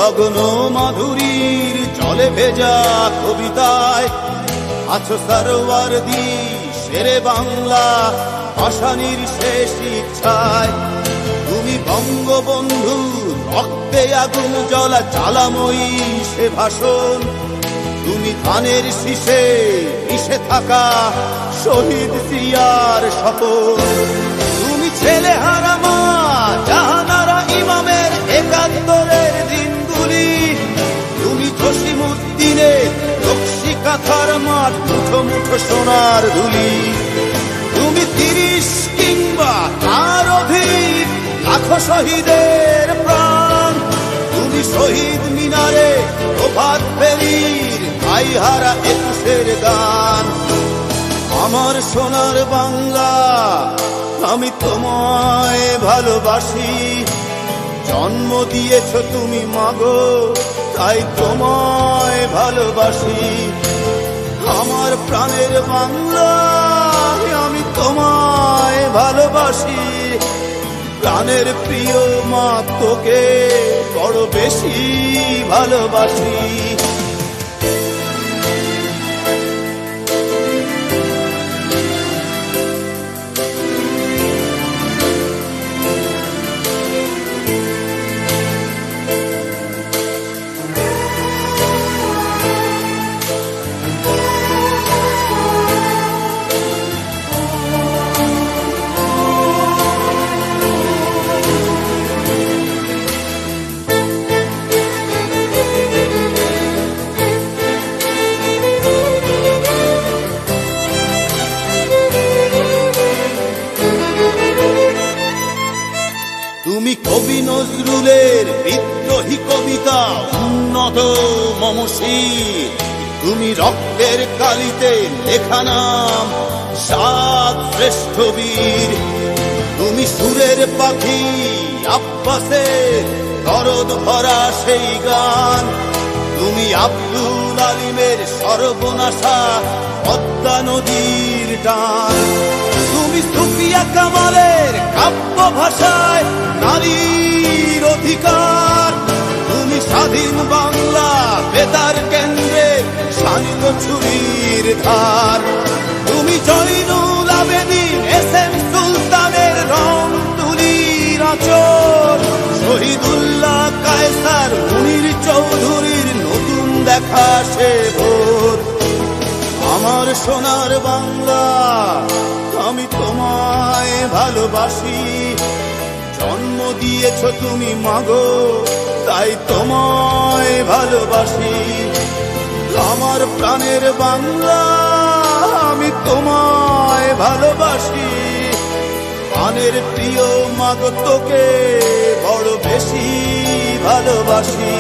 লগ্ন মাধুরীর জলে ভেজা কবিতায় আছো সরওয়ারদি শেরে বাংলা ভাষানির শেষ ইচ্ছায়। তুমি বঙ্গবন্ধু রক্তে আগুন জ্বলা জ্বালাময়ী সে ভাষণ। তুমি ধানের শীষে মিশে থাকা শহীদ জিয়ার শপথ। তুমি ছেলে হারা মা জাহানারা ইমামের একাত্তরের দিনগুলি। তুমি জসিমউদ্দিনের নকশি কাঁথার মাঠ মুঠো মুঠো সোনার ধুলি। তুমি 30 কিংবা তার অধিক লাখো শহীদের প্রাণ। তুমি শহীদ মিনারে প্রভাত ফেরির ভাইহারা 21-এর গান। আমার সোনার বাংলা আমি তোমায় ভালোবাসি। জন্ম দিয়েছ তুমি মাগো তাই তোমায় ভালোবাসি। আমার প্রাণের বাংলা আমি তোমায় ভালোবাসি। প্রাণের প্রিয় মা তোকে বড় বেশি ভালোবাসি। তুমি কবি নজরুলের বিদ্রোহী কবিতা উন্নত মমশীর। তুমি রক্তের কালিতে লেখা নাম 7 শ্রেষ্ঠ বীর। তুমি সুরের পাখি আব্বাসের দরদ ভরা সেই গান। তুমি আব্দুল আলিমের সর্বনাশা পদ্মা নদীর টান। তুমি সুফিয়া কামালের কাব্য ভাষায় নারীর অধিকার। তুমি স্বাধীন বাংলা বেতার কেন্দ্রে শানিত ছুরির ধার। তুমি জয়নুল আবেদিন এস.এম. সুলতানের রং তুলির আঁচল। শহীদুল্লাহ কায়সার মুনির চৌধুরীর নতুন দেখা সে ভোর। আমার সোনার বাংলা আমি তোমায় ভালোবাসি। জন্ম দিয়েছ তুমি মাগো তাই তোমায় ভালোবাসি। আমার প্রাণের বাংলা আমি তোমায় ভালোবাসি। প্রাণের প্রিয় মাগো তোকে বড় বেশি ভালোবাসি।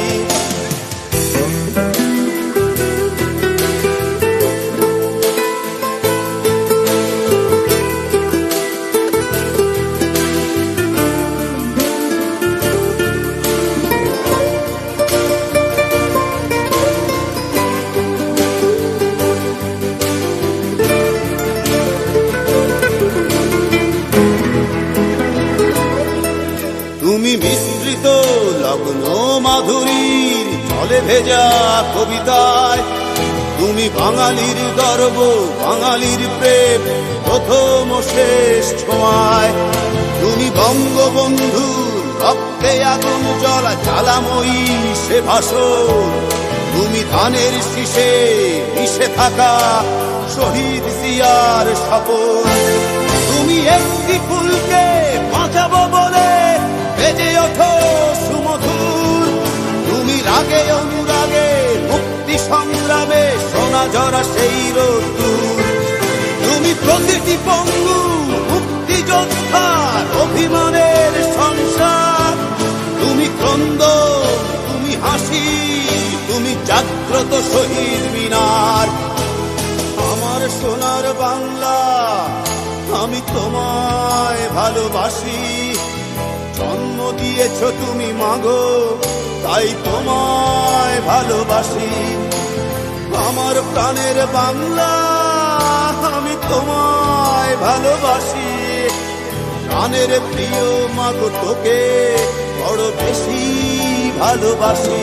তুমি মিশ্রিত লগ্ন মাধুরীর জলে ভেজা কবিতায়। তুমি বাঙালির গর্ব বাঙালির প্রেম প্রথম শেষ ছোঁয়ায়। তুমি বঙ্গবন্ধু রক্তে আগুন জ্বলা জ্বালাময়ী সে ভাষণ। তুমি ধানের শীষে মিশে থাকা শহীদ জিয়ার শপথ। তুমি একটি ফুলকে বাঁচাবো বলে বেজে ওঠো সুমধুর। তুমি রাগে অনুরাগে মুক্তি সংগ্রামে সোনা ঝরা সেই রোদ্দুর। তুমি প্রতিটি পঙ্গু মুক্তিযোদ্ধার অভিমানের সংসার। তুমি ক্রন্দন তুমি হাসি তুমি জাগ্রত শহীদ মিনার। আমার সোনার বাংলা আমি তোমায় ভালোবাসি। জন্ম দিয়েছ তুমি মাগো তাই তোমায় ভালোবাসি। আমার প্রাণের বাংলা আমি তোমায় ভালোবাসি। প্রাণের প্রিয় মাগো তোকে বড় বেশি ভালোবাসি।